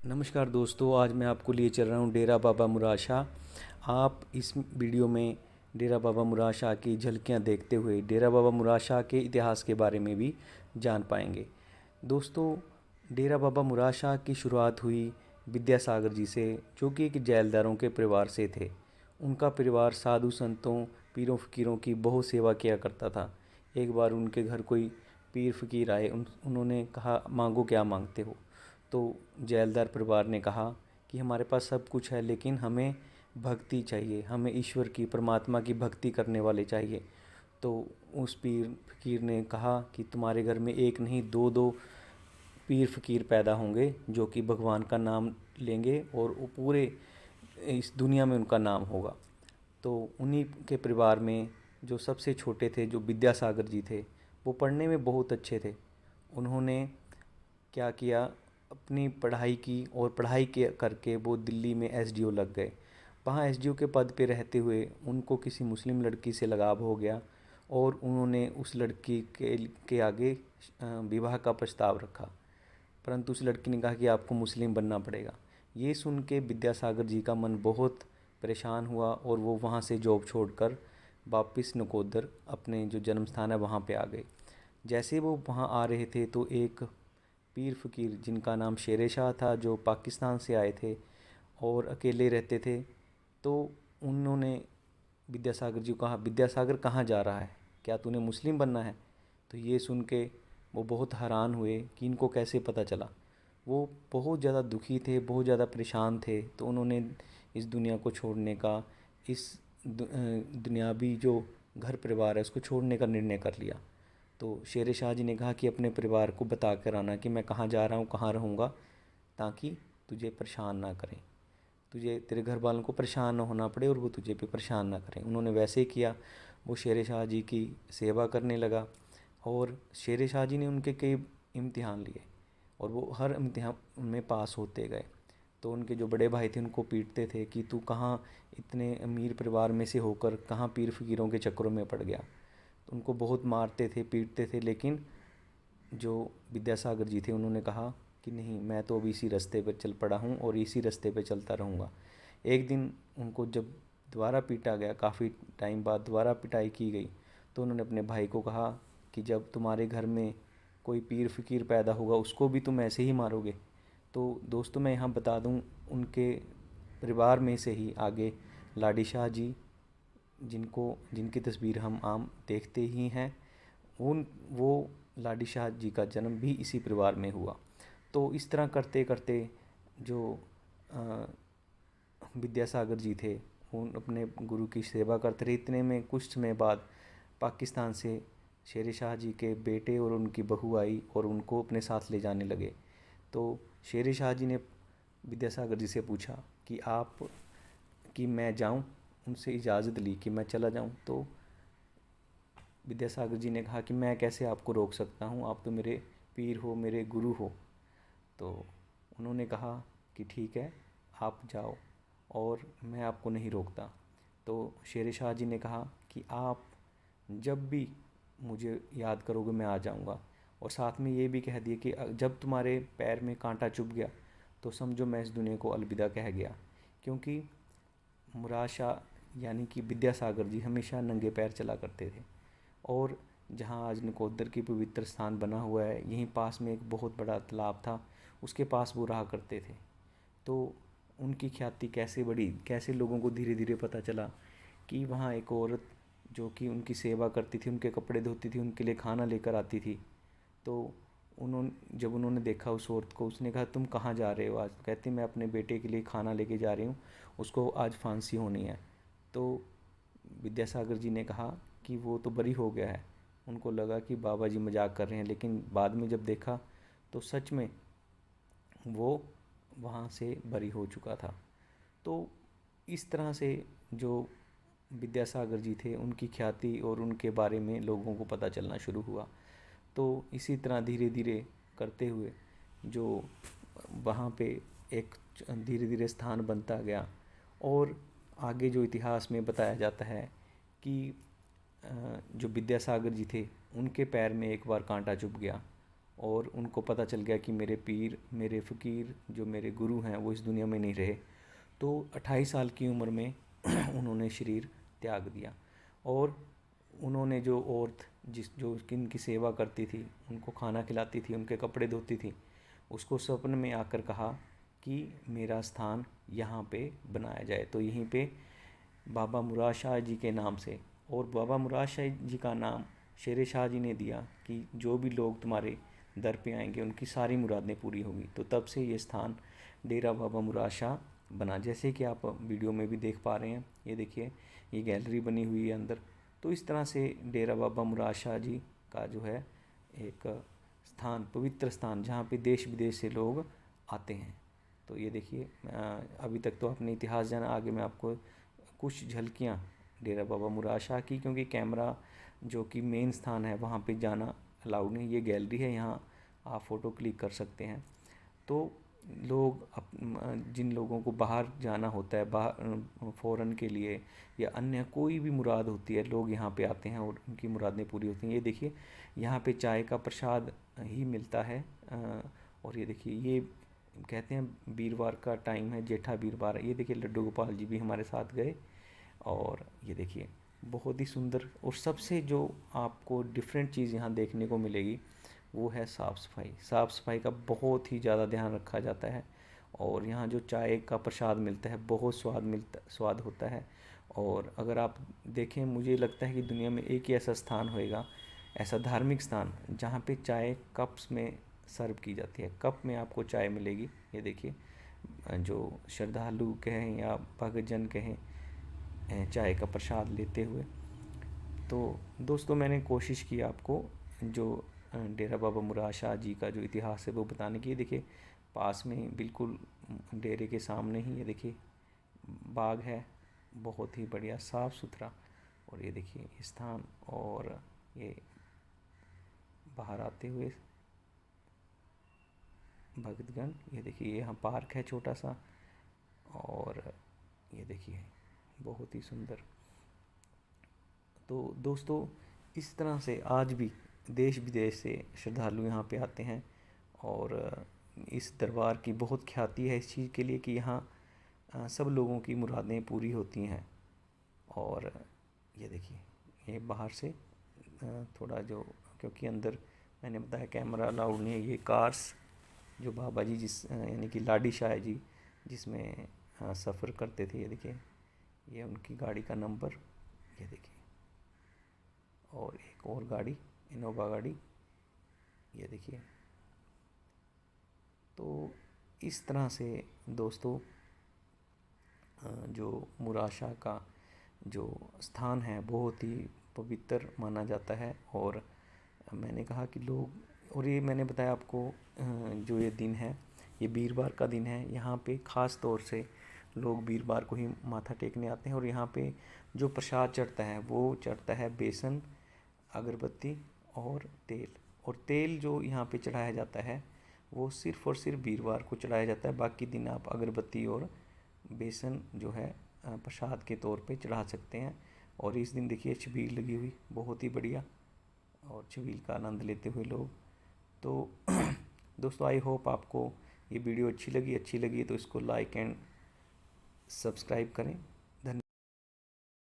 नमस्कार दोस्तों, आज मैं आपको लिए चल रहा हूँ डेरा बाबा मुराद शाह। आप इस वीडियो में डेरा बाबा मुराद शाह की झलकियाँ देखते हुए डेरा बाबा मुराद शाह के इतिहास के बारे में भी जान पाएंगे। दोस्तों, डेरा बाबा मुराद शाह की शुरुआत हुई विद्यासागर जी से, जो कि एक जैलदारों के परिवार से थे। उनका परिवार साधु संतों, पीरों फ़कीरों की बहुत सेवा किया करता था। एक बार उनके घर कोई पीर फ़कीर आए। उन्होंने कहा, मांगो क्या मांगते हो। तो जैलदार परिवार ने कहा कि हमारे पास सब कुछ है, लेकिन हमें भक्ति चाहिए, हमें ईश्वर की, परमात्मा की भक्ति करने वाले चाहिए। तो उस पीर फ़कीर ने कहा कि तुम्हारे घर में एक नहीं, दो दो पीर फ़कीर पैदा होंगे जो कि भगवान का नाम लेंगे और वो पूरे इस दुनिया में उनका नाम होगा। तो उन्हीं के परिवार में जो सबसे छोटे थे, जो विद्यासागर जी थे, वो पढ़ने में बहुत अच्छे थे। उन्होंने क्या किया, अपनी पढ़ाई की और पढ़ाई के करके वो दिल्ली में एसडीओ लग गए। वहाँ एसडीओ के पद पे रहते हुए उनको किसी मुस्लिम लड़की से लगाव हो गया और उन्होंने उस लड़की के आगे विवाह का प्रस्ताव रखा। परंतु उस लड़की ने कहा कि आपको मुस्लिम बनना पड़ेगा। ये सुन के विद्यासागर जी का मन बहुत परेशान हुआ और वो वहाँ से जॉब छोड़कर वापस नकोदर, अपने जो जन्म स्थान है, वहाँ पे आ गए। जैसे वो वहाँ आ रहे थे तो एक पीर फ़कीर जिनका नाम शेर शाह था, जो पाकिस्तान से आए थे और अकेले रहते थे, तो उन्होंने विद्यासागर जी को कहा, विद्यासागर कहाँ जा रहा है, क्या तूने मुस्लिम बनना है। तो ये सुन के वो बहुत हैरान हुए कि इनको कैसे पता चला। वो बहुत ज़्यादा दुखी थे, बहुत ज़्यादा परेशान थे। तो उन्होंने इस दुनिया को छोड़ने का, इस दुनियावी जो घर परिवार है उसको छोड़ने का निर्णय कर लिया। तो शेर शाह जी ने कहा कि अपने परिवार को बता कर आना कि मैं कहाँ जा रहा हूँ, कहाँ रहूँगा, ताकि तुझे परेशान ना करें, तुझे, तेरे घर वालों को परेशान ना होना पड़े और वो तुझे पे परेशान ना करें। उन्होंने वैसे ही किया। वो शेर शाह जी की सेवा करने लगा और शेर शाह जी ने उनके कई इम्तिहान लिए और वो हर इम्तिहान में पास होते गए। तो उनके जो बड़े भाई थे उनको पीटते थे कि तू कहाँ इतने अमीर परिवार में से होकर कहाँ पीर फ़कीरों के चक्करों में पड़ गया। तो उनको बहुत मारते थे, पीटते थे। लेकिन जो विद्यासागर जी थे उन्होंने कहा कि नहीं, मैं तो अभी इसी रास्ते पर चल पड़ा हूँ और इसी रास्ते पर चलता रहूँगा। एक दिन उनको जब दोबारा पीटा गया, काफ़ी टाइम बाद दोबारा पिटाई की गई, तो उन्होंने अपने भाई को कहा कि जब तुम्हारे घर में कोई पीर फ़कीर पैदा होगा उसको भी तुम ऐसे ही मारोगे। तो दोस्तों, मैं यहाँ बता दूँ, उनके परिवार में से ही आगे लाडी शाह जी, जिनकी तस्वीर हम आम देखते ही हैं, उन वो लाडी शाह जी का जन्म भी इसी परिवार में हुआ। तो इस तरह करते करते जो विद्यासागर जी थे, उन अपने गुरु की सेवा करते रहे। इतने में कुछ समय बाद पाकिस्तान से शेर शाह जी के बेटे और उनकी बहू आई और उनको अपने साथ ले जाने लगे। तो शेर शाह जी ने विद्यासागर जी से पूछा कि आप, कि मैं जाऊं, उनसे इजाज़त ली कि मैं चला जाऊं। तो विद्यासागर जी ने कहा कि मैं कैसे आपको रोक सकता हूँ, आप तो मेरे पीर हो, मेरे गुरु हो। तो उन्होंने कहा कि ठीक है, आप जाओ और मैं आपको नहीं रोकता। तो शेर शाह जी ने कहा कि आप जब भी मुझे याद करोगे मैं आ जाऊंगा। और साथ में ये भी कह दिए कि जब तुम्हारे पैर में कांटा चुभ गया तो समझो मैं इस दुनिया को अलविदा कह गया। क्योंकि मुराद शाह यानी कि विद्यासागर जी हमेशा नंगे पैर चला करते थे। और जहाँ आज नकोदर की पवित्र स्थान बना हुआ है, यहीं पास में एक बहुत बड़ा तालाब था, उसके पास वो रहा करते थे। तो उनकी ख्याति कैसे बढ़ी, कैसे लोगों को धीरे धीरे पता चला कि वहाँ एक औरत जो कि उनकी सेवा करती थी, उनके कपड़े धोती थी, उनके लिए खाना लेकर आती थी। तो जब उन्होंने देखा उस औरत को, उसने कहा, तुम कहाँ जा रहे हो आज। कहती, मैं अपने बेटे के लिए खाना लेके जा रही हूँ, उसको आज फांसी होनी है। तो विद्यासागर जी ने कहा कि वो तो बरी हो गया है। उनको लगा कि बाबा जी मजाक कर रहे हैं, लेकिन बाद में जब देखा तो सच में वो वहाँ से बरी हो चुका था। तो इस तरह से जो विद्यासागर जी थे, उनकी ख्याति और उनके बारे में लोगों को पता चलना शुरू हुआ। तो इसी तरह धीरे धीरे करते हुए जो वहाँ पे एक धीरे धीरे स्थान बनता गया। और आगे जो इतिहास में बताया जाता है कि जो विद्यासागर जी थे, उनके पैर में एक बार कांटा चुभ गया और उनको पता चल गया कि मेरे पीर, मेरे फ़कीर, जो मेरे गुरु हैं वो इस दुनिया में नहीं रहे। तो 28 साल की उम्र में उन्होंने शरीर त्याग दिया। और उन्होंने जो औरत जो इनकी सेवा करती थी, उनको खाना खिलाती थी, उनके कपड़े धोती थी, उसको सपने में आकर कहा कि मेरा स्थान यहाँ पे बनाया जाए। तो यहीं पे बाबा मुराद शाह जी के नाम से, और बाबा मुराद शाह जी का नाम शेर शाह जी ने दिया कि जो भी लोग तुम्हारे दर पे आएंगे उनकी सारी मुरादें पूरी होंगी। तो तब से ये स्थान डेरा बाबा मुराद शाह बना। जैसे कि आप वीडियो में भी देख पा रहे हैं, ये देखिए ये गैलरी बनी हुई है अंदर। तो इस तरह से डेरा बाबा मुराद शाह जी का जो है एक स्थान, पवित्र स्थान, जहाँ पे देश विदेश से लोग आते हैं। तो ये देखिए, अभी तक तो आपने इतिहास जाना, आगे मैं आपको कुछ झलकियाँ डेरा बाबा मुराद शाह की, क्योंकि कैमरा जो कि मेन स्थान है वहाँ पे जाना अलाउड नहीं। ये गैलरी है, यहाँ आप फ़ोटो क्लिक कर सकते हैं। तो लोग जिन लोगों को बाहर जाना होता है, बाहर फ़ॉरेन के लिए या अन्य कोई भी मुराद होती है, लोग यहाँ पे आते हैं और उनकी मुरादें पूरी होती हैं। ये देखिए यहाँ पे चाय का प्रसाद ही मिलता है। और ये देखिए, ये कहते हैं वीरवार का टाइम है, जेठा वीरवार है। ये देखिए लड्डू गोपाल जी भी हमारे साथ गए। और ये देखिए बहुत ही सुंदर, और सबसे जो आपको डिफरेंट चीज़ यहाँ देखने को मिलेगी वो है साफ़ सफाई। साफ़ सफाई का बहुत ही ज़्यादा ध्यान रखा जाता है। और यहाँ जो चाय का प्रसाद मिलता है बहुत स्वाद होता है। और अगर आप देखें, मुझे लगता है कि दुनिया में एक ही ऐसा स्थान होएगा, ऐसा धार्मिक स्थान, जहाँ पे चाय कप्स में सर्व की जाती है। कप में आपको चाय मिलेगी। ये देखिए, जो श्रद्धालु कहें या भक्तजन कहें, चाय का प्रसाद लेते हुए। तो दोस्तों, मैंने कोशिश की आपको जो डेरा बाबा मुराद शाह जी का जो इतिहास है वो बताने की। देखिए पास में बिल्कुल डेरे के सामने ही ये देखिए बाग है, बहुत ही बढ़िया साफ़ सुथरा। और ये देखिए ये स्थान, और ये बाहर आते हुए भक्तगण, ये देखिए यहाँ पार्क है छोटा सा। और ये देखिए बहुत ही सुंदर। तो दोस्तों, इस तरह से आज भी देश विदेश से श्रद्धालु यहाँ पे आते हैं। और इस दरबार की बहुत ख्याति है इस चीज़ के लिए कि यहाँ सब लोगों की मुरादें पूरी होती हैं। और ये देखिए, ये बाहर से थोड़ा जो, क्योंकि अंदर मैंने बताया कैमरा अलाउड नहीं है। ये कार्स जो बाबा जी यानी कि लाडी शाह जी जिसमें सफ़र करते थे, ये देखिए ये उनकी गाड़ी का नंबर, ये देखिए। और एक और गाड़ी, इनोवा गाड़ी, ये देखिए। तो इस तरह से दोस्तों जो मुराद शाह का जो स्थान है बहुत ही पवित्र माना जाता है। और मैंने कहा कि लोग, और ये मैंने बताया आपको जो ये दिन है, ये वीरवार का दिन है। यहाँ पे ख़ास तौर से लोग वीरवार को ही माथा टेकने आते हैं। और यहाँ पे जो प्रसाद चढ़ता है वो चढ़ता है बेसन, अगरबत्ती और तेल। और तेल जो यहाँ पे चढ़ाया जाता है वो सिर्फ़ और सिर्फ वीरवार को चढ़ाया जाता है। बाकी दिन आप अगरबत्ती और बेसन जो है प्रसाद के तौर पे चढ़ा सकते हैं। और इस दिन देखिए छबील लगी हुई, बहुत ही बढ़िया, और छबील का आनंद लेते हुए लोग। तो दोस्तों, आई होप आपको ये वीडियो अच्छी लगी तो इसको लाइक एंड सब्सक्राइब करें।